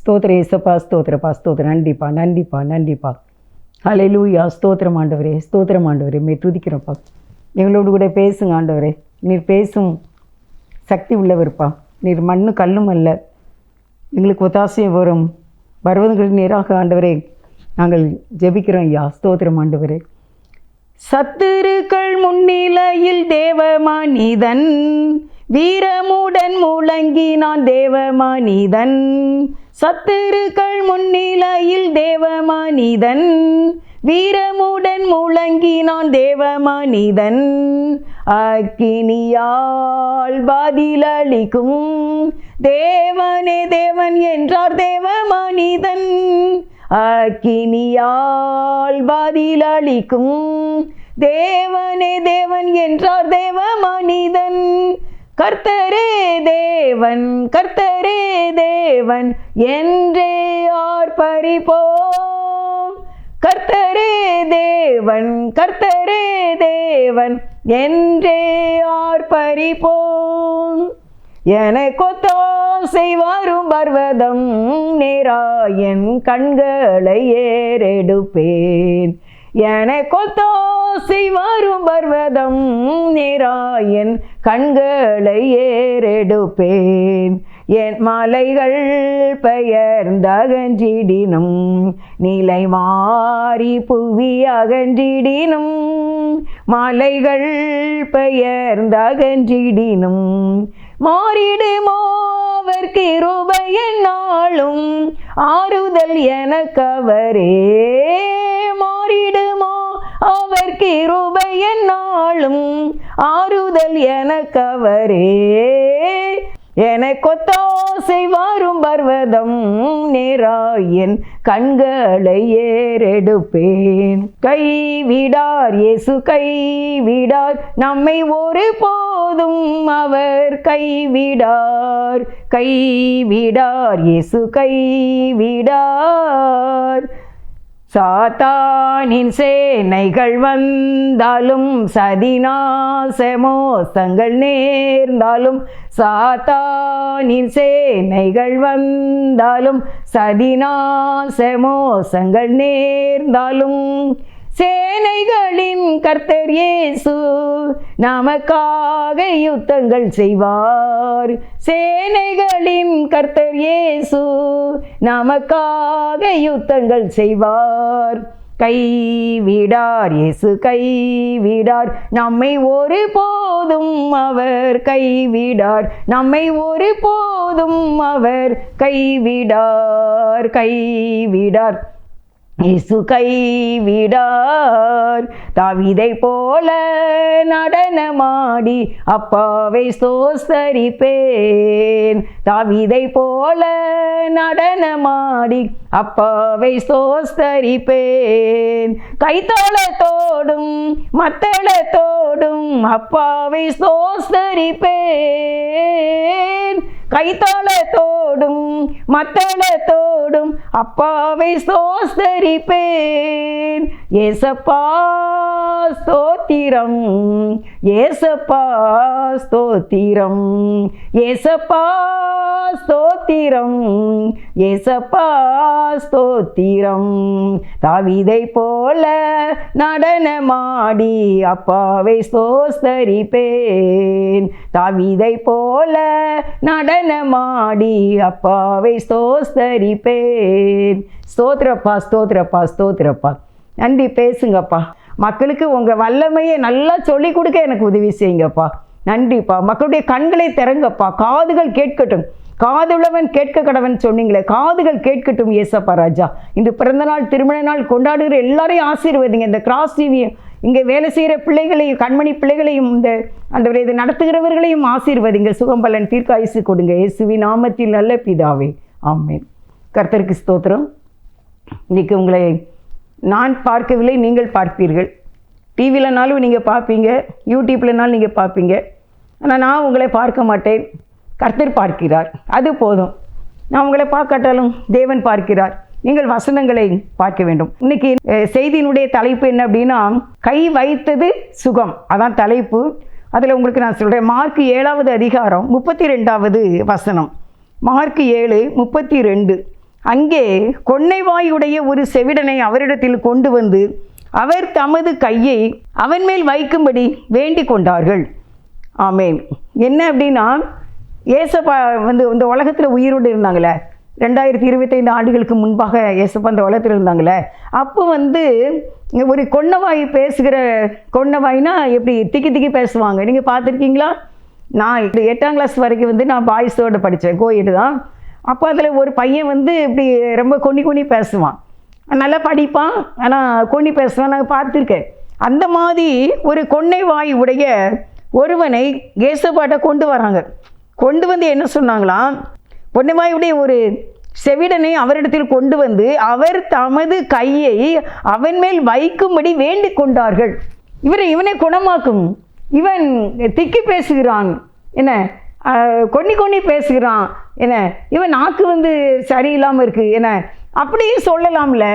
ஸ்தோத்திர இயேசப்பா, ஸ்தோத்திரப்பா, ஸ்தோத்திரம். நன்றிப்பா, நன்றிப்பா, நன்றிப்பா. ஹல்லேலூயா. ஸ்தோத்திரம் ஆண்டவரே, ஸ்தோத்திரம் ஆண்டவரே. மே துதிக்கிறோப்பா. எங்களோடு கூட பேசுங்க ஆண்டவரே. நீர் பேசும் சக்தி உள்ளவர்ப்பா. நீர் மண்ணு கல்லும் அல்ல. எங்களுக்கு ஒத்தாசையும் வரும் வருவதுங்களுக்கு நேராக ஆண்டவரே நாங்கள் ஜெபிக்கிறோம் ஐயா. ஸ்தோத்திரம் ஆண்டவரே. சத்துருக்கள் முன்னிலையில் தேவ மனிதன் வீரமுடன் முழங்கினான் தேவ மனிதன். சத்துருக்கள் முன்னிலையில் தேவ மனிதன் வீரமுடன் முழங்கினான் தேவ மனிதன். அக்கினியால் பதிலளிக்கும் தேவனே தேவன் என்றார் தேவ மனிதன். அக்கினியால் பதிலளிக்கும் தேவனே தேவன் என்றார் தேவ மனிதன். கர்த்தரே தேவன், கர்த்தரே தேவன் என்றே ஆர்ப்பரிப்போம். கர்த்தரே தேவன், கர்த்தரே தேவன் என்றே ஆர்ப்பரிப்போம். எனக்கொத்தாசை வரும் பர்வதம் நேராயன் கண்களை ஏறெடுப்பேன். எனக்கொத்தாசை வரும் பர்வதம் நேராயன் கண்களை ஏறெடுப்பேன். என் மலைகள் பெயர்ந்தகன்றிடினும் நிலை மாறி புவி அகன்றிடினும். மலைகள் பெயர்ந்தகன்றிடினும் மாறிடுமோ அவர் கிருபை என்னாலும் ஆறுதல் எனக்கவரே. மாறிடுமோ அவர் கிருபை என்னாலும் ஆறுதல் எனக்கவரே. எனக்கொத்தாசை வரும் பர்வதம் நேராயன் கண்களை ஏறெடுப்பேன். கைவிடார் இயேசு கைவிடார் நம்மை ஒரு போதும் அவர் கைவிடார். கைவிடார் இயேசு கைவிடார். சாத்தானின் சேனைகள் வந்தாலும் சதிநாச மோசங்கள் நேர்ந்தாலும். சாத்தானின் சேனைகள் வந்தாலும் சதிநாச மோசங்கள் நேர்ந்தாலும். சேனைகளின் கர்த்தர் இயேசு நமக்காக யுத்தங்கள் செய்வார். சேனைகளின் கர்த்தர் இயேசு நமக்காக யுத்தங்கள் செய்வார். கைவிடார் இயேசு கைவிடார் நம்மை ஒரு போதும் அவர் கைவிடார். நம்மை ஒரு போதும் அவர் கைவிடார். கைவிடார் இயேசு கைவிடார். தாவீதை போல நடனமாடி அப்பாவை ஸ்தோத்தரிப்பேன். தாவீதை போல நடனமாடி அப்பாவை ஸ்தோத்தரிப்பேன். கைத்தாளத்தோடும் மத்தளத்தோடும் அப்பாவை ஸ்தோத்தரிப்பேன். கைத்தாளத்தோடும் மத்தளத்தோடும் அப்பாவை ஸ்தோத்தரிப்பேன். ஏசப்பா ஸ்தோத்திரம், ஏசப்பா ஸ்தோத்திரம், ஏசப்பா ஸ்தோத்திரம், ஏசப்பா ஸ்தோத்திரம். தாவீதை போல நடனமாடி அப்பாவை ஸ்தோத்தரிப்பேன். தாவீதை போல நடனமாடி அப்பாவை ஸ்தோத்தரிப்பேன். ஸ்தோத்திரப்பா, ஸ்தோத்திரப்பா, ஸ்தோத்திரப்பா. நன்றி. பேசுங்கப்பா. மக்களுக்கு உங்கள் வல்லமையை நல்லா சொல்லிக் கொடுக்க எனக்கு உதவி செய்யுங்கப்பா. நன்றிப்பா. மக்களுடைய கண்களை திறங்கப்பா. காதுகள் கேட்கட்டும். காதுள்ளவன் கேட்க கடவன் சொன்னீங்களே, காதுகள் கேட்கட்டும் ஏசப்பா ராஜா. இன்று பிறந்த நாள் திருமண நாள் கொண்டாடுகிற எல்லாரையும் ஆசீர்வதிங்க. இந்த கிராஸ் டிவியும் இங்கே வேலை செய்கிற பிள்ளைகளையும் கண்மணி பிள்ளைகளையும் இந்த ஆண்டவரே இதை நடத்துகிறவர்களையும் ஆசீர்வதிங்க. சுகம்பலன் தீர்க்காயுசு கொடுங்க. இயேசுவின் நாமத்தில் நல்ல பிதாவே, ஆமென். கர்த்தருக்கு ஸ்தோத்திரம். இன்றைக்கி உங்களை நான் பார்க்கவில்லை, நீங்கள் பார்ப்பீர்கள். டிவிலனாலும் நீங்கள் பார்ப்பீங்க, யூடியூப்லனாலும் நீங்கள் பார்ப்பீங்க. ஆனால் நான் உங்களை பார்க்க மாட்டேன். கர்த்தர் பார்க்கிறார், அது போதும். நான் உங்களை பார்க்காட்டாலும் தேவன் பார்க்கிறார். நீங்கள் வசனங்களை பார்க்க வேண்டும். இன்னைக்கு செய்தியினுடைய தலைப்பு என்ன அப்படின்னா, கை வைத்தது சுகம், அதான் தலைப்பு. அதில் உங்களுக்கு நான் சொல்கிறேன். மார்க் 7வது அதிகாரம் 32வது வசனம். மார்க் 7:32. அங்கே கொன்னைவாயுடைய ஒரு செவிடனை அவரிடத்தில் கொண்டு வந்து அவர் தமது கையை அவன் மேல் வைக்கும்படி வேண்டிக் கொண்டார்கள். ஆமேன். என்ன அப்படின்னா, ஏசப்பா வந்து இந்த உலகத்தில் உயிரோடு இருந்தாங்களே, 2025 ஆண்டுகளுக்கு முன்பாக ஏசப்பா இந்த உலகத்தில் இருந்தாங்களே, அப்போ வந்து ஒரு கொன்னவாய் பேசுகிற, கொன்னவாய்னா எப்படி திக்கி திக்கி பேசுவாங்க, நீங்கள் பார்த்துருக்கீங்களா? நான் 8ஆம் கிளாஸ் வரைக்கும் வந்து நான் பாய்ஸோடு படித்தேன், கோயெடு தான். அப்போ அதில் ஒரு பையன் வந்து இப்படி ரொம்ப கொன்னி பேசுவான், நல்லா படிப்பான், ஆனால் கொன்னி பேசுவான், நான் பார்த்துருக்கேன். அந்த மாதிரி ஒரு கொன்னை வாய் உடைய ஒருவனை ஏசப்பாட்ட கொண்டு வராங்க. கொண்டு வந்து என்ன சொன்னாங்களாம், கொன்னை வாயுடைய ஒரு செவிடனை அவரிடத்தில் கொண்டு வந்து அவர் தமது கையை அவன் மேல் வைக்கும்படி வேண்டிக் கொண்டார்கள். இவனை குணமாக்கும், இவன் திக்கி பேசுகிறான், என்ன கொன்னி பேசுகிறான், என்ன இவன் நாக்கு வந்து சரியில்லாமல் இருக்குது, என்ன அப்படியும் சொல்லலாம்ல.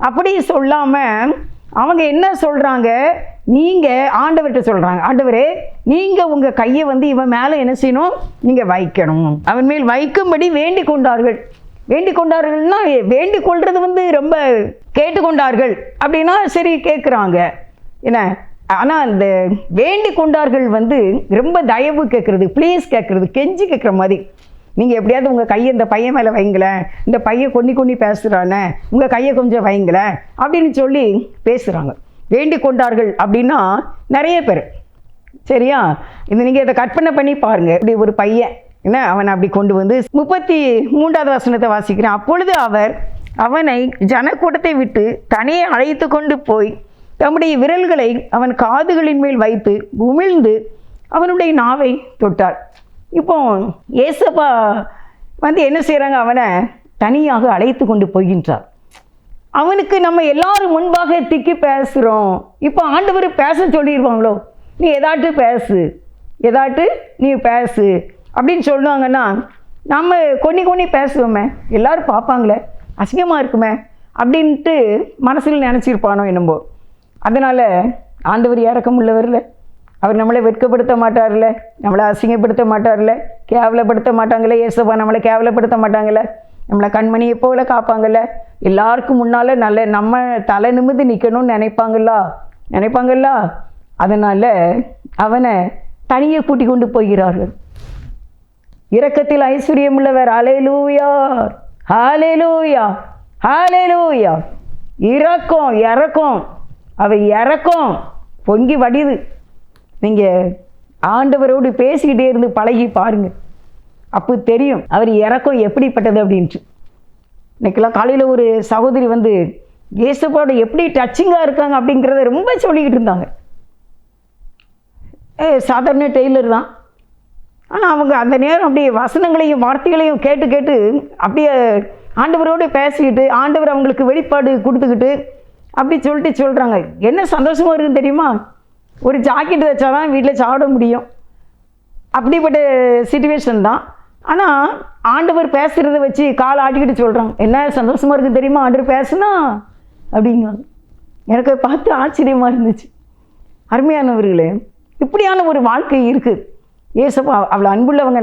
அப்படியும் சொல்லாமல் அவங்க என்ன சொல்கிறாங்க, நீங்கள் ஆண்டவர்கிட்ட சொல்கிறாங்க, ஆண்டவரே நீங்கள் உங்கள் கையை வந்து இவன் மேலே என்ன செய்யணும், நீங்கள் வைக்கணும், அவன் மேல் வைக்கும்படி வேண்டிக் கொண்டார்கள். வேண்டிக் கொண்டார்கள்னா வேண்டிக் கொள்வது வந்து ரொம்ப கேட்டுக்கொண்டார்கள் அப்படின்னா சரி கேட்குறாங்க, என்ன. ஆனால் அந்த வேண்டிக் கொண்டார்கள் வந்து ரொம்ப தயவு கேட்குறது, ப்ளீஸ் கேட்குறது, கெஞ்சி கேட்குற மாதிரி. நீங்கள் எப்படியாவது உங்கள் கையை இந்த பையன் மேலே வைங்களேன், இந்த பையன் கொன்னி பேசுகிறானே, உங்கள் கையை கொஞ்சம் வைங்களேன் அப்படின்னு சொல்லி பேசுகிறாங்க. வேண்டிக் கொண்டார்கள் அப்படின்னா நிறைய பேர், சரியா? இது நீங்கள் இதை கற்பனை பண்ணி பாருங்கள். இப்படி ஒரு பையன், என்ன, அவனை அப்படி கொண்டு வந்து 33வது வசனத்தை வாசிக்கிறேன். அப்பொழுது அவர் அவனை ஜனக்கூட்டத்தை விட்டு தனியே அழைத்து கொண்டு போய் தம்முடைய விரல்களை அவன் காதுகளின் மேல் வைத்து உமிழ்ந்து அவனுடைய நாவை தொட்டார். இப்போ ஏசப்பா வந்து என்ன செய்கிறாங்க, அவனை தனியாக அழைத்து கொண்டு போகின்றார். அவனுக்கு நம்ம எல்லாரும் முன்பாக திக்கி பேசுகிறோம். இப்போ ஆண்டவர் பேச சொல்லிடுவாங்களோ, நீ எதாட்டு பேசு, எதாட்டு நீ பேசு அப்படின்னு சொல்லுவாங்கன்னா நம்ம கொன்னி பேசுவோமே, எல்லோரும் பார்ப்பாங்களே, அசிங்கமாக இருக்குமே அப்படின்ட்டு மனசில் நினச்சிருப்பானோ என்னமோ. அதனால் ஆண்டவர் இறக்கம் உள்ளவர்ல, அவர் நம்மளை வெட்கப்படுத்த மாட்டார்ல, நம்மளை அசிங்கப்படுத்த மாட்டார்ல, கேவலப்படுத்த மாட்டாங்களே. ஏசப்பா நம்மளை கேவலப்படுத்த மாட்டாங்கல்ல, நம்மளை கண்மணியை போல காப்பாங்கல்ல, எல்லாருக்கும் முன்னால் நல்ல நம்ம தலை நிமிர்ந்து நிற்கணும்னு நினைப்பாங்கல்ல. அதனால் அவனை தனியே கூட்டி கொண்டு போகிறார்கள். இரக்கத்தில் ஐஸ்வர்யம் உள்ளவர், ஹல்லேலூயா, ஹல்லேலூயா, ஹல்லேலூயா. இறக்கம் அவர் இறக்கம் பொங்கி வடிது. நீங்கள் ஆண்டவரோடு பேசிக்கிட்டே இருந்து பழகி பாருங்கள், அப்போ தெரியும் அவர் இறக்கம் எப்படிப்பட்டது அப்படின்ட்டு. இன்றைக்கெல்லாம் காலையில் ஒரு சகோதரி வந்து ஏசப்பாவோட எப்படி டச்சிங்காக இருக்காங்க அப்படிங்கிறத ரொம்ப சொல்லிக்கிட்டு இருந்தாங்க. சாதாரண டெய்லர் தான், ஆனால் அவங்க அந்த நேரம் அப்படியே வசனங்களையும் வார்த்தைகளையும் கேட்டு அப்படியே ஆண்டவரோடு பேசிக்கிட்டு ஆண்டவர் அவங்களுக்கு வெளிப்பாடு கொடுத்துக்கிட்டு அப்படி சொல்கிறாங்க. என்ன சந்தோஷமாக இருக்குன்னு தெரியுமா? ஒரு ஜாக்கெட் வச்சா தான் வீட்டில் சாப்பிட முடியும், அப்படிப்பட்ட சிச்சுவேஷன் தான். ஆனால் ஆண்டவர் பேசுகிறத வச்சு காலை ஆட்டிக்கிட்டு சொல்கிறாங்க, என்ன சந்தோஷமாக இருக்குது தெரியுமா ஆண்டவர் பேசுனா அப்படிங்காங்க. எனக்கு பார்த்து ஆச்சரியமாக இருந்துச்சு. அருமையானவர்களே, இப்படியான ஒரு வாழ்க்கை இருக்குது. ஏசப்பா அவ்வளோ அன்புள்ளவங்க,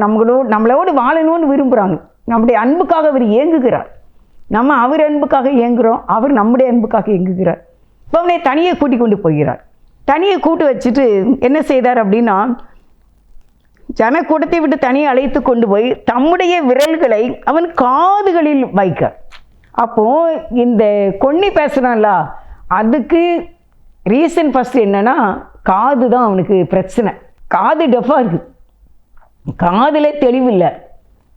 நம்மளோடு வாழணும்னு விரும்புகிறாங்க. நம்முடைய அன்புக்காக அவர் ஏங்குகிறார், நம்ம அவர் அன்புக்காக ஏங்குகிறோம், அவர் நம்முடைய அன்புக்காக ஏங்குகிறார். இப்போ அவனை தனியே கூட்டி கொண்டு போகிறார். தனியை கூட்டு வச்சுட்டு என்ன செய்தார் அப்படின்னா, ஜனக்கூட்டத்தை விட்டு தனியை அழைத்து கொண்டு போய் தம்முடைய விரல்களை அவன் காதுகளில் வைக்க. அப்போது இந்த கொன்னி பேசுகிறான்ல, அதுக்கு ரீசன் ஃபஸ்ட் என்னன்னா, காது தான் அவனுக்கு பிரச்சனை. காது டெஃபாக இருக்குது, காதில் தெளிவில்லை.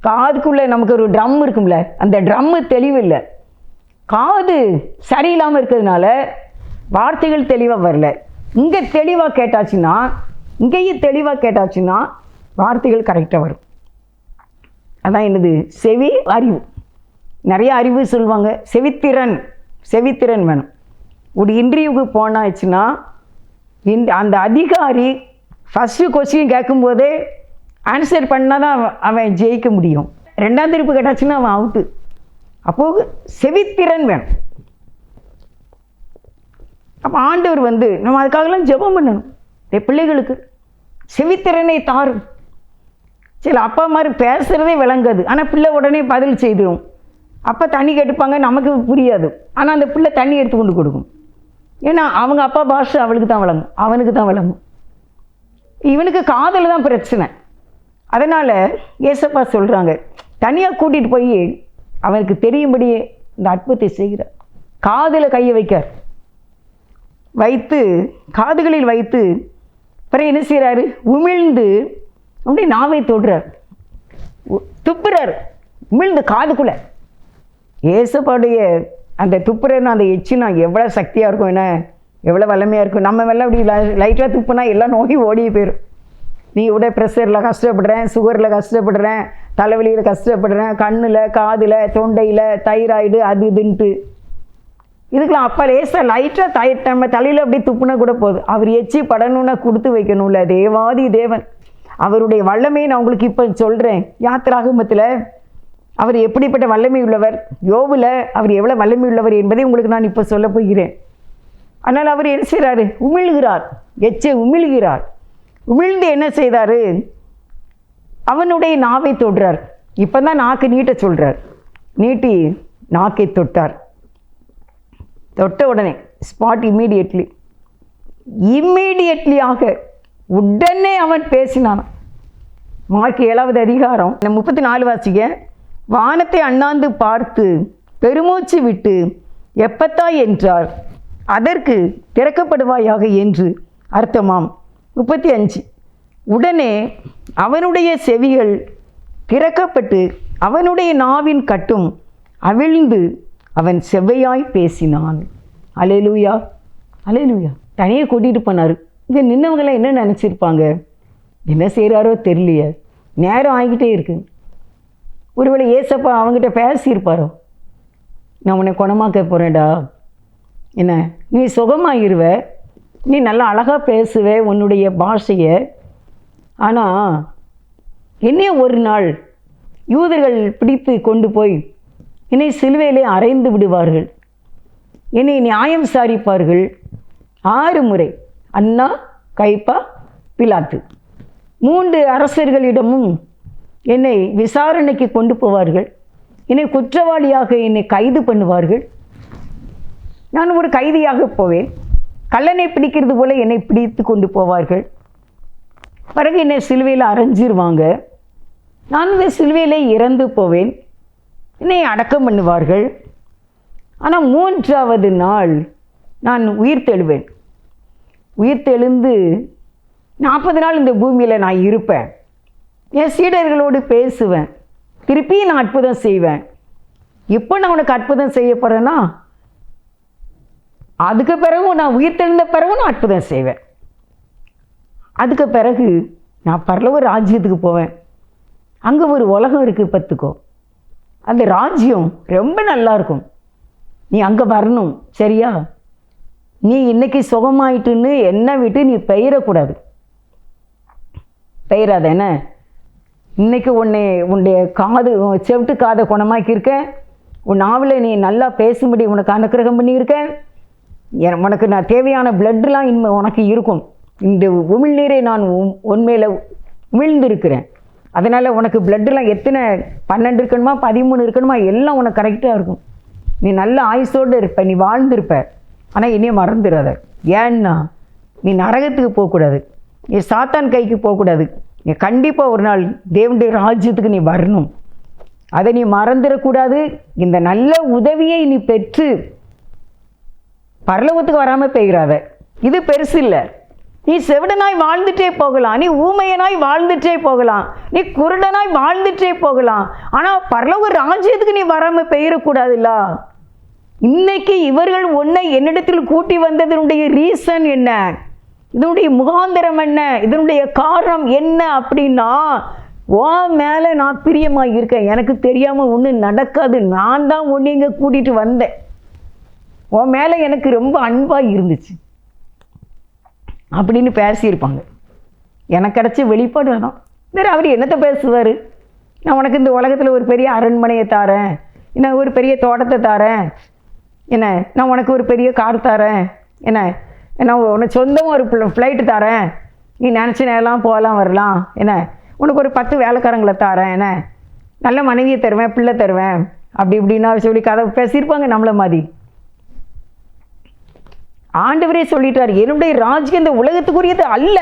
காதுக்குள்ளே நமக்கு ஒரு ட்ரம் இருக்கும்ல, அந்த ட்ரம்மு தெளிவில்லை. காது சரியில்லாமல் இருக்கிறதுனால வார்த்தைகள் தெளிவாக வரல. இங்கே தெளிவாக கேட்டாச்சுன்னா, இங்கேயும் தெளிவாக கேட்டாச்சுன்னா வார்த்தைகள் கரெக்டாக வரும். அதான் என்னது, செவி அறிவு. நிறைய அறிவு சொல்லுவாங்க, செவித்திறன் வேணும். ஒரு இன்டர்வியூக்கு போனாச்சுன்னா அந்த அதிகாரி ஃபஸ்ட்டு கொஸ்டின் கேட்கும்போதே ஆன்சர் பண்ணால் தான் அவன் ஜெயிக்க முடியும். 2ஆம் திருப்பு கேட்டாச்சுன்னா அவன் அவுட்டு. அப்போது செவித்திறன் வேணும். அப்போ ஆண்டவர் வந்து நம்ம அதுக்காகலாம் ஜெபம் பண்ணணும். பிள்ளைகளுக்கு செவித்திறனை தாரும். சில அப்பா மாதிரி பேசுகிறதே விளங்காது, ஆனால் பிள்ளை உடனே பதில் செய்திடும். அப்போ தண்ணி கேட்டுப்பாங்க, நமக்கு புரியாது. ஆனால் அந்த பிள்ளை தண்ணி எடுத்து கொண்டு கொடுக்கும். ஏன்னா அவங்க அப்பா பாஷை அவளுக்கு தான் வழங்கும், அவனுக்கு தான் வழங்கும். இவனுக்கு காதில் தான் பிரச்சனை. அதனால் ஏசப்பா சொல்கிறாங்க, தனியாக கூட்டிகிட்டு போய் அவனுக்கு தெரியும்படியே இந்த அற்புதத்தை செய்கிறார். காதில் கையை வைத்து காதுகளில் வைத்து பிறகு என்ன செய்கிறாரு, உமிழ்ந்து அப்படியே நாவை தொடுறார், துப்புறார், உமிழ்ந்து காதுக்குள்ளே. ஏசப்பாடைய அந்த துப்புறன்னு அந்த எச்சினா எவ்வளோ சக்தியாக இருக்கும், என்ன எவ்வளோ வல்லமையாக இருக்கும். நம்ம வெள்ளம் அப்படி லைட்டாக துப்புனா எல்லாம் நோக்கி ஓடி போயிடும். நீ விட ப்ரெஷரில் கஷ்டப்படுறேன், சுகரில் கஷ்டப்படுறேன், தலைவலியில் கஷ்டப்படுறேன், கண்ணில், காதில், தொண்டையில், தைராய்டு, அது இதுன்ட்டு இதுக்கெலாம் அப்போ லேசாக லைட்டாக நம்ம தலையில் அப்படி துப்புனா கூட போதும். அவர் எச்சி படணுன்னா கொடுத்து வைக்கணும்ல. தேவாதி தேவன் அவருடைய வல்லமையை நான் உங்களுக்கு இப்போ சொல்கிறேன். யாத்திராகமத்தில் அவர் எப்படிப்பட்ட வல்லமை உள்ளவர், யோபில் அவர் எவ்வளோ வல்லமை உள்ளவர் என்பதை உங்களுக்கு நான் இப்போ சொல்ல போகிறேன். அதனால் அவர் என்ன செய்கிறாரு, உமிழ்கிறார், எச்சை உமிழ்கிறார். உமிழ்ந்து என்ன செய்தார், அவனுடைய நாவை தொடுறார். இப்போ தான் நாக்கு நீட்ட சொல்கிறார். நீட்டி நாக்கை தொட்டார். தொட்ட உடனே ஸ்பாட் இம்மீடியட்லியாக உடனே அவன் பேசினான். மார்க் 7வது அதிகாரம் 34 வாசிக்க. வானத்தை அண்ணாந்து பார்த்து பெருமூச்சு விட்டு எப்பத்தா என்றார், அதற்கு திறக்கப்படுவாயாக என்று அர்த்தமாம். 35. உடனே அவனுடைய செவிகள் திறக்கப்பட்டு அவனுடைய நாவின் கட்டும் அவிழ்ந்து அவன் செவ்வையாய் பேசினான். அல்லேலூயா, அல்லேலூயா. தனியாக கூட்டிகிட்டு போனார். இங்கே நின்னவங்களாம் என்ன நினச்சிருப்பாங்க, என்ன செய்கிறாரோ தெரியலையே, நேரம் ஆகிக்கிட்டே இருக்கு. ஒருவேளை ஏசப்பா அவங்ககிட்ட பேசியிருப்பாரோ, நான் உன்னை குணமாக்க போகிறேன்டா, என்ன நீ சுகமாகிருவ, நீ நல்லா அழகாக பேசுவே உன்னுடைய பாஷையை. ஆனால் என்னையும் ஒரு நாள் யூதர்கள் பிடித்து கொண்டு போய் என்னை சிலுவையிலே அறைந்து விடுவார்கள், என்னை நியாயம் விசாரிப்பார்கள் 6 முறை. அன்னா, கைப்பா, பிலாத்து 3 அரசர்களிடமும் என்னை விசாரணைக்கு கொண்டு போவார்கள். என்னை குற்றவாளியாக என்னை கைது பண்ணுவார்கள். நான் ஒரு கைதியாக போவேன். கள்ளனை பிடிக்கிறது போல என்னை பிடித்து கொண்டு போவார்கள். பிறகு என்னை சிலுவையில் அரைஞ்சிருவாங்க. நான் இந்த சிலுவையிலே இறந்து போவேன். என்னை அடக்கம் பண்ணுவார்கள். ஆனால் 3வது நாள் நான் உயிர் தெழுவேன். உயிர் தெழுந்து 40 நாள் இந்த பூமியில் நான் இருப்பேன். என் சீடர்களோடு பேசுவேன். திருப்பி நான் அற்புதம் செய்வேன். இப்போ நான் உனக்கு அற்புதம் செய்ய போகிறேன்னா, அதுக்கு பிறகும் நான் உயிர் தெழுந்த பிறகும் நான் அற்புதம் செய்வேன். அதுக்கு பிறகு நான் பரலோக ராஜ்யத்துக்கு போவேன். அங்கே ஒரு உலகம் இருக்குது பார்த்துக்கோ. அந்த ராஜ்யம் ரொம்ப நல்லா இருக்கும். நீ அங்கே வரணும், சரியா? நீ இன்னைக்கு சுகமாயிட்டுன்னு என்னை விட்டு நீ பெயரக்கூடாது. பெயராத என்ன, இன்னைக்கு உன்னுடைய செவிட்டு காதை குணமாக்கியிருக்க, உன் நாவில் நீ நல்லா பேசும்படி உனக்கு அனுக்கிரகம் பண்ணியிருக்கேன். உனக்கு நான் தேவையான பிளட்லாம் இனிமே உனக்கு இருக்கும். இந்த உமிழ்நீரை நான் உண்மையில் உமிழ்ந்திருக்கிறேன். அதனால் உனக்கு பிளட்டெலாம் எத்தனை 12 இருக்கணுமா 13 இருக்கணுமா எல்லாம் உனக்கு கரெக்டாக இருக்கும். நீ நல்ல ஆயுசோடு இருப்ப, நீ வாழ்ந்திருப்ப. ஆனால் இனியும் மறந்துடாத. ஏன்னா நீ நரகத்துக்கு போகக்கூடாது, நீ சாத்தான் கைக்கு போகக்கூடாது. நீ கண்டிப்பாக ஒரு நாள் தேவனுடைய ராஜ்யத்துக்கு நீ வரணும். அதை நீ மறந்துடக்கூடாது. இந்த நல்ல உதவியை நீ பெற்று பரலோகத்துக்கு வராமல் போய்கிறாத. இது பெருசு இல்லை. நீ செவிடனாய் வாழ்ந்துட்டே போகலாம், நீ ஊமையனாய் வாழ்ந்துட்டே போகலாம், நீ குருடனாய் வாழ்ந்துட்டே போகலாம். ஆனால் பரலோக ராஜ்யத்துக்கு நீ வராமல் போயிடக்கூடாதுல்ல. இன்னைக்கு இவர்கள் உன்னை என்னிடத்தில் கூட்டி வந்ததனுடைய ரீசன் என்ன, இதனுடைய முகாந்திரம் என்ன, இதனுடைய காரணம் என்ன அப்படின்னா, உன் மேலே நான் பிரியமாக இருக்கேன், எனக்கு தெரியாமல் ஒன்றும் நடக்காது, நான் தான் ஒன்று இங்கே கூட்டிகிட்டு வந்தேன், உன் மேலே எனக்கு ரொம்ப அன்பாக இருந்துச்சு அப்படின்னு பேசியிருப்பாங்க. எனக்கு கிடச்ச வெளிப்பாடு தான். வேறு அவர் என்னத்தை பேசுவார்? நான் உனக்கு இந்த உலகத்தில் ஒரு பெரிய அரண்மனையை தாரேன், என்ன ஒரு பெரிய தோட்டத்தை தாரேன், என்ன நான் உனக்கு ஒரு பெரிய கார் தாரேன், என்ன நான் உனக்கு சொந்தமாக ஒரு ஃப்ளைட்டு தாரேன், நீ நினச்ச நேரம்லாம் போகலாம் வரலாம், என்ன உனக்கு ஒரு 10 வேலைக்காரங்களை தாரேன், என்ன நல்ல மனைவியை தருவேன், பிள்ளை தருவேன் அப்படி இப்படின்னா சொல்லி கதை பேசியிருப்பாங்க நம்மளை மாதிரி. ஆண்டவரே சொல்லிட்டார், என்னுடைய ராஜ்யம் இந்த உலகத்துக்குரியது அல்ல.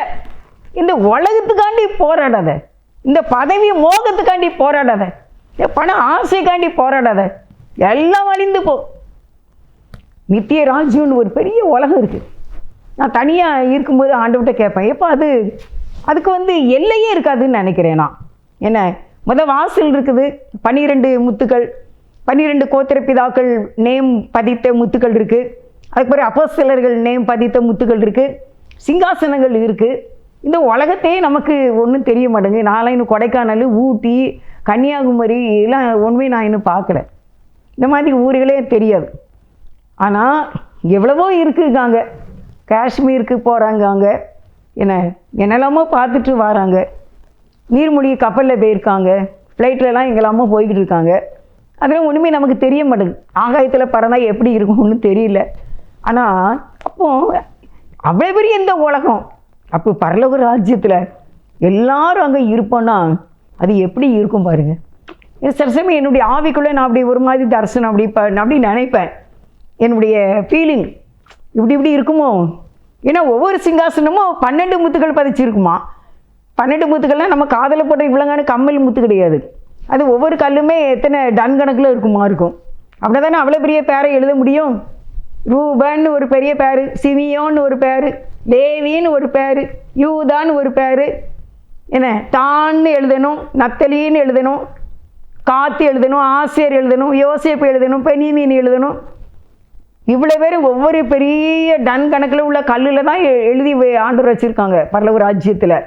இந்த உலகத்துக்காண்டி போராடாத, இந்த பதவி மோகத்துக்காண்டி போராடாத, இந்த பண ஆசைக்காண்டி போராடாத, எல்லாம் அழிந்து போ. நித்திய ராஜ்யம்னு ஒரு பெரிய உலகம் இருக்குது. நான் தனியாக இருக்கும்போது ஆண்டவர்கிட்ட கேட்பேன், எப்போ அதுக்கு எல்லையே இருக்காதுன்னு நினைக்கிறேன் நான். என்ன வாசல் இருக்குது, 12 முத்துக்கள், 12 கோத்திர பிதாக்கள் நேம் பதித்த முத்துக்கள் இருக்குது. அதுக்கு பிறகு அப்போஸ்தலர்கள் நேம் பதித்த முத்துக்கள் இருக்குது, சிங்காசனங்கள் இருக்குது. இந்த உலகத்தையே நமக்கு ஒன்றும் தெரிய மாட்டேங்குது. நான்லாம் இன்னும் கொடைக்கானல், ஊட்டி, கன்னியாகுமரி எல்லாம் ஒன்றுமே நான் இன்னும் பார்க்கல. இந்த மாதிரி ஊர்களே தெரியாது. ஆனால் எவ்வளவோ இருக்குங்க. காஷ்மீருக்கு போகிறாங்க, அங்கே என்னெல்லாமோ பார்த்துட்டு வராங்க. நீர்மூழ்கி கப்பலில் போயிருக்காங்க, ஃப்ளைட்லலாம் எங்கெல்லாமோ போய்கிட்டு இருக்காங்க. அதெல்லாம் ஒன்றுமே நமக்கு தெரிய மாட்டேங்குது. ஆகாயத்தில் பறந்தால் எப்படி இருக்கும்னு தெரியல. ஆனால் அப்போது அவ்வளோ பெரிய இந்த உலகம், அப்போ பரலோக ராஜ்யத்தில் எல்லாரும் அங்கே இருப்போன்னா அது எப்படி இருக்கும் பாருங்கள். சில சமயம் என்னுடைய ஆவிக்குள்ளே நான் அப்படி ஒரு மாதிரி தரிசனம் அப்படி நினைப்பேன். என்னுடைய ஃபீலிங் இப்படி இருக்குமோ. ஏன்னா ஒவ்வொரு சிங்காசனமும் 12 முத்துக்கள் பதிச்சிருக்குமா. 12 முத்துக்கள்லாம் நம்ம காதில் போட்ட இவ்வளோங்கான கம்மல் முத்து கிடையாது. அது ஒவ்வொரு கல்லுமே எத்தனை டன் கணக்கில் இருக்கும். அப்படி தானே அவ்வளோ பெரிய பேரை எழுத முடியும். ரூபன்னு ஒரு பெரிய பேர், சிமியோன்னு ஒரு பேர், லேவின்னு ஒரு பேர், யூதான்னு ஒரு பேர், தான்னு எழுதணும், நத்தலின்னு எழுதணும், காத்து எழுதணும், ஆசிரியர் எழுதணும், யோசேப்பு எழுதணும், பெனிமீன் எழுதணும். இவ்வளோ பேர் ஒவ்வொரு பெரிய டன் கணக்கில் உள்ள கல்லில் தான் எழுதி ஆண்டவர் வச்சுருக்காங்க பரலோக ராஜ்யத்தில்.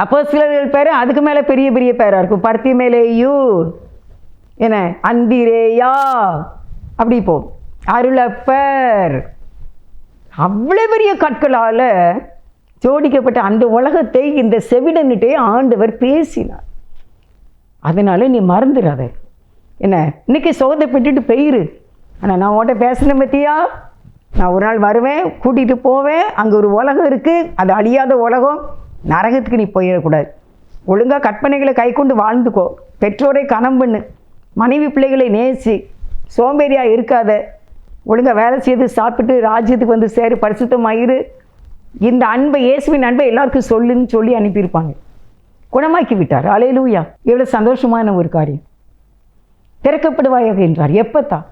அப்போஸ்தலர்கள் பேர் அதுக்கு மேலே பெரிய பெரிய பேராக இருக்கும். பர்த்திமேலேயு, அந்திரேயா, அப்படி போ, அருளப்பர். அவ்வளோ பெரிய கற்களால் ஜோடிக்கப்பட்ட அந்த உலகத்தை இந்த செவிடன்கிட்டே ஆண்டவர் பேசினார். அதனால நீ மறந்துடாத. இன்னைக்கு சோதப்பட்டுட்டு போயிரு. ஆனால் நான் உன்கிட்ட பேசினேன் பற்றியா, நான் ஒரு நாள் வருவேன், கூட்டிகிட்டு போவேன். அங்கே ஒரு உலகம் இருக்குது, அது அழியாத உலகம். நரகத்துக்கு நீ போயிடக்கூடாது. ஒழுங்காக கற்பனைகளை கை கொண்டு வாழ்ந்துக்கோ. பெற்றோரை கனம் பண்ணு, மனைவி பிள்ளைகளை நேசி, சோம்பேறியாக இருக்காத. ஒழுங்காக வேலை செய்து சாப்பிட்டு ராஜ்யத்துக்கு சேரு, பரிசுத்தமாயிரு. இந்த அன்பை, இயேசுவின் அன்பை எல்லாருக்கும் சொல்லுன்னு சொல்லி அனுப்பியிருப்பாங்க. குணமாக்கி விட்டார். அல்லேலூயா. எவ்வளோ சந்தோஷமான ஒரு காரியம். திறக்கப்படுவாயாக என்றார். எப்பத்தான்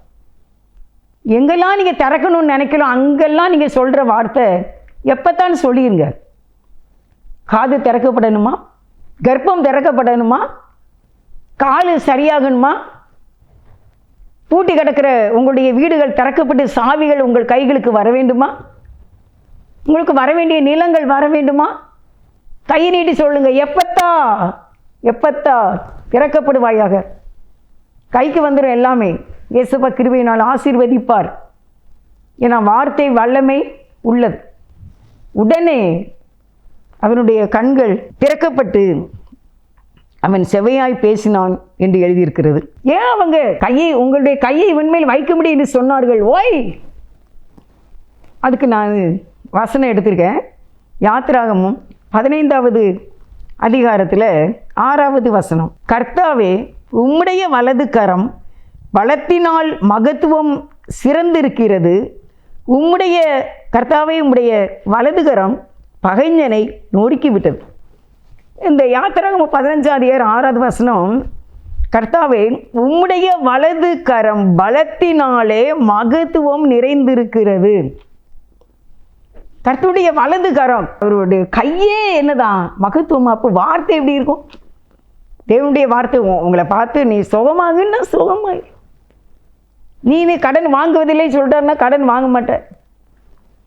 எங்கெல்லாம் நீங்கள் திறக்கணும்னு நினைக்கலாம் அங்கெல்லாம் நீங்கள் சொல்கிற வார்த்தை எப்போத்தான்னு சொல்லிடுங்க. காது திறக்கப்படணுமா, கர்ப்பம் திறக்கப்படணுமா, கால் சரியாகணுமா, பூட்டி கிடக்கிற உங்களுடைய வீடுகள் திறக்கப்பட்டு சாவிகள் உங்கள் கைகளுக்கு வர வேண்டுமா, உங்களுக்கு வர வேண்டிய நிலங்கள் வர வேண்டுமா, கை நீட்டி சொல்லுங்க. எப்பத்தா திறக்கப்படுவாயாக. கைக்கு வந்துடும் எல்லாமே. இயேசுப்பா கிருபையினால் ஆசீர்வதிப்பார். ஏன்னா வார்த்தை வல்லமை உள்ளது. உடனே அவனுடைய கண்கள் திறக்கப்பட்டு அவன் செவையாய் பேசினான் என்று எழுதியிருக்கிறது. ஏன் அவங்க உங்களுடைய கையை இவன் மேல் வைக்க முடியும் என்று சொன்னார்கள்? ஓய், அதுக்கு நான் வசனம் எடுத்திருக்கேன். யாத்திராகமும் 15வது அதிகாரத்தில் 6வது வசனம். கர்த்தாவே, உம்முடைய வலது கரம் பலத்தினால் மகத்துவம் சிறந்திருக்கிறது. கர்த்தாவே, உம்முடைய வலது கரம் பகைஞனை நொறுக்கிவிட்டது. இந்த யாத்திராகமம் 15வது வசனம், கர்த்தாவே, உம்முடைய வலது கரம் பலத்தினாலே மகத்துவம் நிறைந்திருக்கிறது. கர்த்தருடைய வலது கரம், அவருடைய கையே என்னதான் மகத்துவம். அப்போ வார்த்தை எப்படி இருக்கும்? தேவனுடைய வார்த்தை உங்களை பார்த்து நீ சுகமாகுன்னா சுகமாய். நீ கடன் வாங்குவதில்லை சொல்லிட்டாருன்னா கடன் வாங்க மாட்டேன்.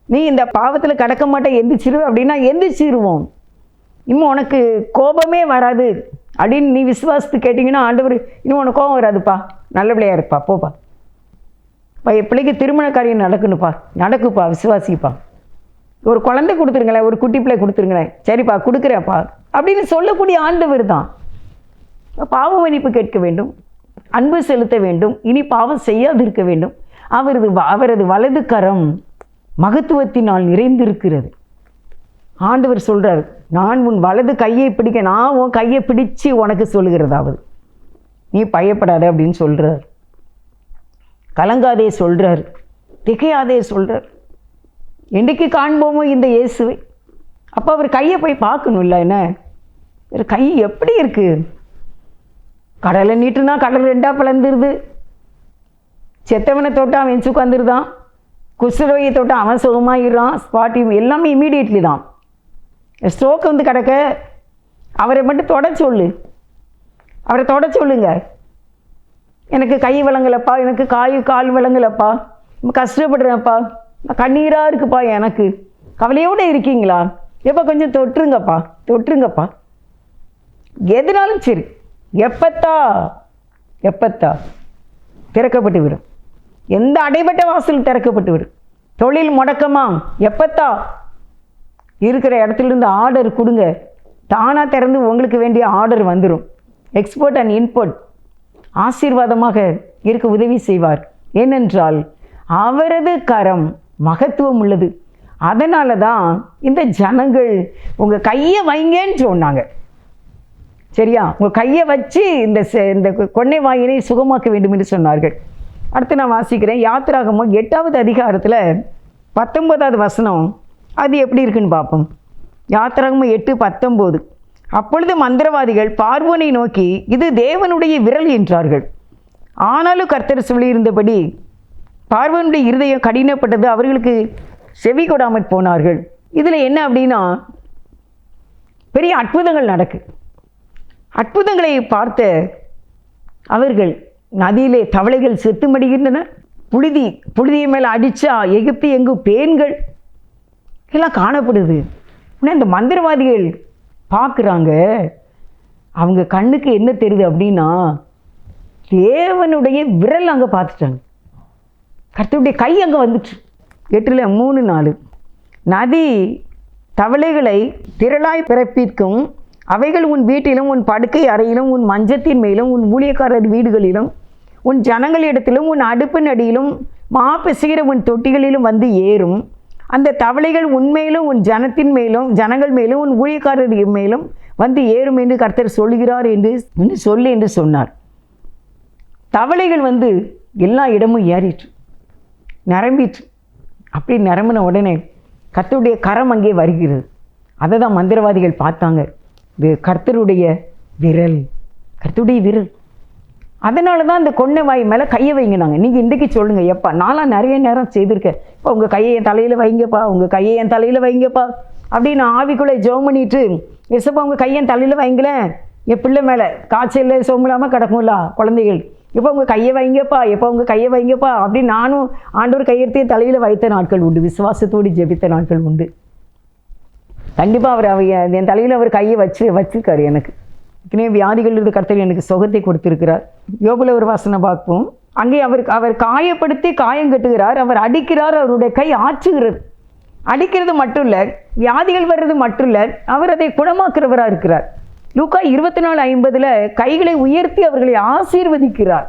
நீ இந்த பாவத்தில் கடக்க மாட்டேன், எந்திரிச்சிரு அப்படின்னா எந்திரிச்சிருவோம். இன்னும் உனக்கு கோபமே வராது அப்படின்னு நீ விசுவாசத்து கேட்டிங்கன்னா ஆண்டவர் இன்னும் உனக்கு கோபம் வராதுப்பா, நல்ல பிள்ளையா இருப்பா, போப்பா, என் பிள்ளைக்கு திருமண காரியம் நடக்குப்பா, விசுவாசிப்பா. ஒரு குழந்தை கொடுத்துருங்களேன், ஒரு குட்டி பிள்ளை கொடுத்துருங்களேன், சரிப்பா கொடுக்குறேன்ப்பா அப்படின்னு சொல்லக்கூடிய ஆண்டவர் தான். பாவ மன்னிப்பு கேட்க வேண்டும், அன்பு செலுத்த வேண்டும், இனி பாவம் செய்யாது இருக்க வேண்டும். அவரது வலது கரம் மகத்துவத்தினால் நிறைந்திருக்கிறது. ஆண்டவர் சொல்கிறார், நான் உன் வலது கையை பிடிக்க, நான் உன் கையை பிடிச்சு உனக்கு சொல்லுகிறதாவது. நீ பயப்படாத அப்படின்னு சொல்கிறார். கலங்காதே சொல்கிறார், திகையாதே சொல்கிறார். என்றைக்கு காண்போமோ இந்த இயேசுவை. அப்போ அவர் கையை போய் பார்க்கணும்ல, என்ன கை எப்படி இருக்குது? கடலை நீட்டுனா கடல் 2 பிளந்துருது. செத்தவனை தொட்டு அவன் எஞ்சி உட்காந்துருதான். குஷ்டரோகியை தொட்டு அவன் சுகமாகிடுறான். ஸ்பாட்டி எல்லாமே இமீடியட்லி தான். ஸ்ட்ரோக் வந்து கிடக்க அவரை மட்டும் தொட சொல்லு, அவரை தொட சொல்லுங்க. எனக்கு கை விளங்கலப்பா, எனக்கு கால் விளங்கலப்பா, கஷ்டப்படுறேன்ப்பா, கண்ணீராக இருக்குப்பா, எனக்கு கவலையோடு இருக்கீங்களா? எப்போ கொஞ்சம் தொட்டுருங்கப்பா. எதுனாலும் சரி, எப்பத்தா திறக்கப்பட்டு விடும். எந்த அடைபட்ட வாசல் திறக்கப்பட்டு விடும். தொழில் முடக்கமா, எப்பத்தா இருக்கிற இடத்துலேருந்து ஆர்டர் கொடுங்க, தானாக திறந்து உங்களுக்கு வேண்டிய ஆர்டர் வந்துடும். எக்ஸ்போர்ட் அண்ட் இன்போர்ட் ஆசீர்வாதமாக இருக்க உதவி செய்வார். ஏனென்றால் அவரது கரம் மகத்துவம் உள்ளது. அதனால தான் இந்த ஜனங்கள் உங்கள் கையை வைங்கன்னு சொன்னாங்க. சரியா? உங்கள் கையை வச்சு இந்த கொன்னை வாயினை சுகமாக்க வேண்டும் என்று சொன்னார்கள். அடுத்து நான் வாசிக்கிறேன். யாத்திராகமம் 8வது அதிகாரத்தில் 19வது வசனம். அது எப்படி இருக்குன்னு பார்ப்போம். யாத்திராகமம் 8:19. அப்பொழுது மந்திரவாதிகள் பார்வோனை நோக்கி, இது தேவனுடைய விரல் என்றார்கள். ஆனாலும் கர்த்தர் சொல்லியிருந்தபடி பார்வோனுடைய இருதயம் கடினப்பட்டது, அவர்களுக்கு செவி கொடாமற் போனார்கள். இதில் என்ன அப்படின்னா, பெரிய அற்புதங்கள் நடக்கு. அற்புதங்களை பார்த்த அவர்கள் நதியிலே தவளைகள் செத்து மடிகின்றன. புழுதியை மேலே அடித்தா எகிப்து எங்கும் பேன்கள் எல்லாம் காணப்படுது. ஆனால் இந்த மந்திரவாதிகள் பார்க்குறாங்க. அவங்க கண்ணுக்கு என்ன தெரியுது அப்படின்னா, தேவனுடைய விரல் அங்கே பார்த்துட்டாங்க. கர்த்தருடைய கை அங்கே வந்துட்டு. 8:3-4. நதி தவளைகளை திரளாய் பிறப்பிக்கும். அவைகள் உன் வீட்டிலும் உன் படுக்கை அறையிலும் உன் மஞ்சத்தின் மேலும் உன் ஊழியக்காரர் வீடுகளிலும் உன் ஜனங்களிடத்திலும் உன் அடுப்பின் அடியிலும் பிசைகிற உன் தொட்டிகளிலும் வந்து ஏறும். அந்த தவளைகள் உன்மேலும் உன் ஜனங்கள் மேலும் உன் ஊழியக்காரர் மேலும் வந்து ஏறும் என்று கர்த்தர் சொல்லுகிறார் என்று சொன்னார். தவளைகள் வந்து எல்லா இடமும் ஏறிட்டு நிரம்பிட்டு. அப்படி நிரம்பின உடனே கர்த்தருடைய கரம் அங்கே வருகிறது. அதை தான் மந்திரவாதிகள் பார்த்தாங்க. இது கர்த்தருடைய விரல். அதனால தான் அந்த கொன்னை வாய் மேலே கையை வைங்கினாங்க. நீங்கள் இன்றைக்கி சொல்லுங்கள், எப்பா நான்லாம் நிறைய நேரம் செய்திருக்கேன், இப்போ உங்கள் கையை என் தலையில் வைங்கப்பா, அப்படின்னு ஆவிக்குள்ளே ஜெபம் பண்ணிட்டு, எசப்பா உங்கள் கையை என் தலையில் வைங்களேன், என் பிள்ளை மேலே காய்ச்சல் சோம்பலாமல் கிடக்கும்ல குழந்தைகள், இப்போ உங்கள் கையை வைங்கப்பா அப்படின்னு நானும் ஆண்டவர் கையெடுத்தே தலையில் வைத்த நாட்கள் உண்டு. விசுவாசத்தோடு ஜெபித்த நாட்கள் உண்டு. கண்டிப்பாக அவர் என் தலையில் அவர் கையை வச்சிருக்காரு. எனக்கு வியாதிகள் இருந்து கர்த்தர் எனக்கு சுகத்தை கொடுத்திருக்கிறார். யோபுல ஒரு வசனம் பார்ப்போம். அங்கே அவர் காயப்படுத்தி காயம் கட்டுகிறார், அவர் அடிக்கிறார், அவருடைய கை ஆற்றுகிறது. அடிக்கிறது மட்டும் இல்லை, வியாதிகள் வர்றது மட்டும் இல்லை, அவர் அதை குணமாக்குறவராக இருக்கிறார். லூக்கா 24:50 கைகளை உயர்த்தி அவர்களை ஆசீர்வதிக்கிறார்.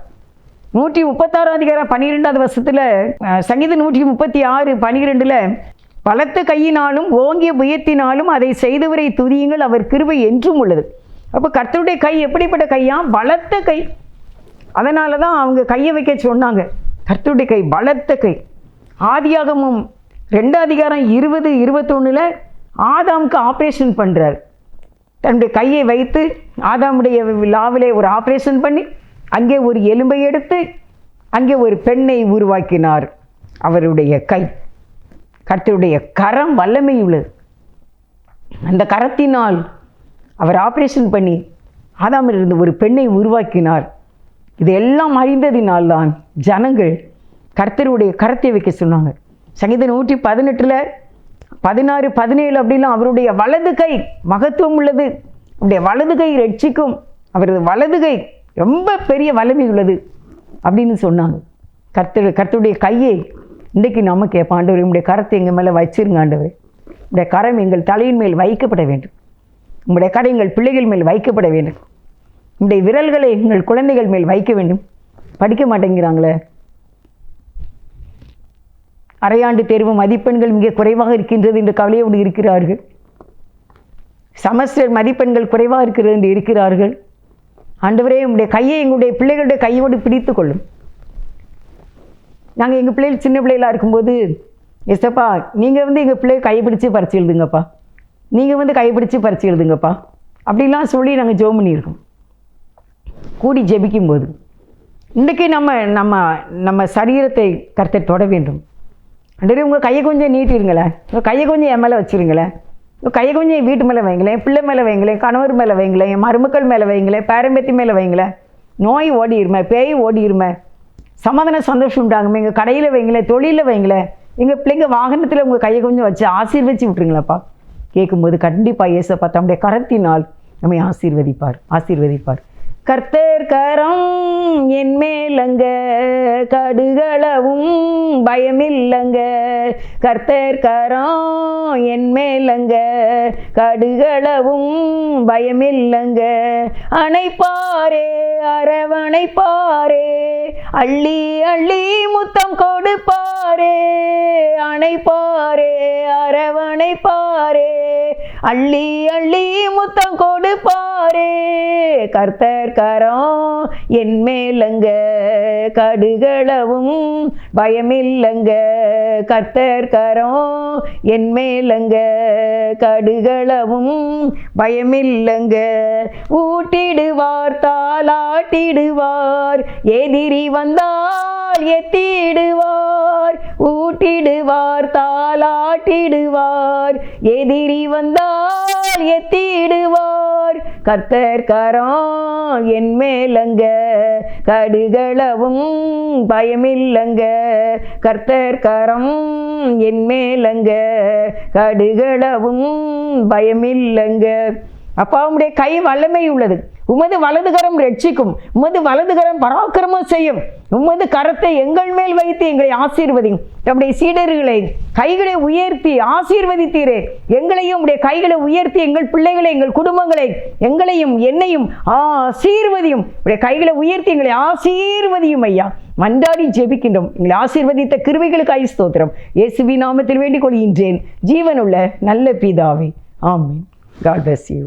136 அதிகாரம் 12வது வசனத்தில், சங்கீதம் 136:12 பலத்த கையினாலும் ஓங்கிய புயத்தினாலும் அதை செய்தவரை துதியுங்கள், அவர் கிருபை என்றும் உள்ளது. அப்போ கர்த்தருடைய கை எப்படிப்பட்ட கையா? பலத்த கை. அதனால தான் அவங்க கையை வைக்க சொன்னாங்க. கர்த்தருடைய கை பலத்த கை. ஆதியாகமம் 2 அதிகாரம் 20-21 ஆதாமுக்கு ஆப்ரேஷன் பண்ணுறார். தன்னுடைய கையை வைத்து ஆதாமுடைய லாவிலே ஒரு ஆப்ரேஷன் பண்ணி அங்கே ஒரு எலும்பை எடுத்து அங்கே ஒரு பெண்ணை உருவாக்கினார். அவருடைய கை, கர்த்தருடைய கரம் வல்லமை உள்ளது. அந்த கரத்தினால் அவர் ஆப்ரேஷன் பண்ணி ஆதாமிலிருந்து ஒரு பெண்ணை உருவாக்கினார். இதெல்லாம் அறிந்ததினால்தான் ஜனங்கள் கர்த்தருடைய கரத்தை வைக்க சொன்னாங்க. சங்கீதம் 118 16-17 அப்படிலாம் அவருடைய வலது கை மகத்துவம் உள்ளது, அவருடைய வலது கை ரட்சிக்கும், அவரது வலது கை ரொம்ப பெரிய வல்லமை உள்ளது அப்படின்னு சொன்னாங்க. கர்த்தருடைய கையை இன்றைக்கு நம்ம கேட்போம், ஆண்டவர் உங்களுடைய கரத்தை எங்கள் மேலே வச்சிருங்க ஆண்டவர், உங்களுடைய கரம் எங்கள் தலையின் மேல் வைக்கப்பட வேண்டும், உங்களுடைய கரம் எங்கள் பிள்ளைகள் மேல் வைக்கப்பட வேண்டும், உங்களுடைய விரல்களை எங்கள் குழந்தைகள் மேல் வைக்க வேண்டும். படிக்க மாட்டேங்கிறாங்களே, அரையாண்டு தேர்வு மதிப்பெண்கள் மிக குறைவாக இருக்கின்றது என்று கவலையோடு இருக்கிறார்கள். செமஸ்டர் மதிப்பெண்கள் குறைவாக இருக்கிறது என்று இருக்கிறார்கள். ஆண்டவரே உங்களுடைய கையை எங்களுடைய பிள்ளைகளுடைய கையோடு பிடித்து கொள்ளும். நாங்கள் எங்கள் பிள்ளைகள் சின்ன பிள்ளைகளாக இருக்கும்போது, எஸ்தப்பா நீங்கள் எங்கள் பிள்ளைகள் கைப்பிடிச்சு பறிச்சு எழுதுங்கப்பா, நீங்கள் கைப்பிடிச்சு பறிச்சு எழுதுங்கப்பா அப்படிலாம் சொல்லி நாங்கள் ஜெபம் பண்ணியிருக்கோம் கூடி ஜெபிக்கும்போது. இன்றைக்கி நம்ம சரீரத்தை கர்த்தர் தொட வேண்டும். ஆண்டவரே உங்கள் கையை கொஞ்சம் நீட்டிருங்களேன், உங்கள் கையை கொஞ்சம் என் மேலே வச்சுருங்களேன், உங்கள் கையை கொஞ்சம் என் வீட்டு மேலே வைங்களேன், பிள்ளை மேலே வைங்களேன், கணவர் மேலே வைங்களேன், என் மருமக்கள் மேலே வைங்களேன், பேரம்பேத்தி மேலே வைங்களேன், நோய் ஓடிடுமே, பேய் ஓடிடுமே, சமாதான சந்தோஷம் உண்டாகுமே, எங்கள் கடையில் வைங்களேன், தொழிலில் வைங்களேன், எங்கள் பிள்ளைங்க வாகனத்தில் உங்கள் கையை கொஞ்சம் வச்சு ஆசீர்வதிச்சு விட்டுருங்களேப்பா. கேட்கும்போது கண்டிப்பாக இயேசுப்பா தம்முடைய கரத்தினால் நம்மை ஆசீர்வதிப்பார். கர்த்தர் கரம் என் மேலங்க, கடுகளவும் பயமில்லங்க. கர்த்தர் கரம் என் மேலங்க, கடுகளவும் பயமில்லங்க. அணைப்பாரே அரவணைப்பாரே, அள்ளி அள்ளி முத்தம் கொடுப்பாரே. அணைப்பாரே அரவணைப்பாரே, அள்ளி அள்ளி முத்தம் கொடுப்பாரே. கர்த்தர் கரம் என் மேலங்க, கடுகளவும் பயமில்லங்க. கர்த்தர் கரம் என் மேலங்க, கடுகளவும் பயமில்லங்க. ஊட்டிடுவார் தாளாட்டிடுவார், எதிரி வந்தால் எத்திடுவார். ஊட்டிடுவார் தாளாட்டிடுவார், எதிரி வந்தால் எத்திடுவார். கர்த்தர் கரம் என் மேலங்க, கடுகளவும் பயமில்லங்க. கர்த்தர் கரம் என் மேலங்க, கடுகளவும் பயமில்லங்க. அப்பா உம்முடைய கை வல்லமை உள்ளது, உமது வலதுகரம் ரட்சிக்கும், உமது வலதுகரம் பராக்கிரமம் செய்யும். உமது கரத்தை எங்கள் மேல் வைத்து எங்களை ஆசீர்வதியும். நம்முடைய சீடர்களை கைகளை உயர்த்தி ஆசீர்வதித்தீரே, எங்களையும் உடைய கைகளை உயர்த்தி எங்கள் பிள்ளைகளை, எங்கள் குடும்பங்களை, எங்களையும் என்னையும் ஆசீர்வதியும். உடைய கைகளை உயர்த்தி எங்களை ஆசீர்வதியும் ஐயா. மன்றாடி ஜெபிக்கின்றோம். எங்களை ஆசீர்வதித்த கிருபைகளுக்காய் ஸ்தோத்திரம். இயேசுவின் நாமத்தில் வேண்டிக் கொள்கின்றேன் ஜீவனுள்ள நல்ல பிதாவே, ஆமென். God bless you.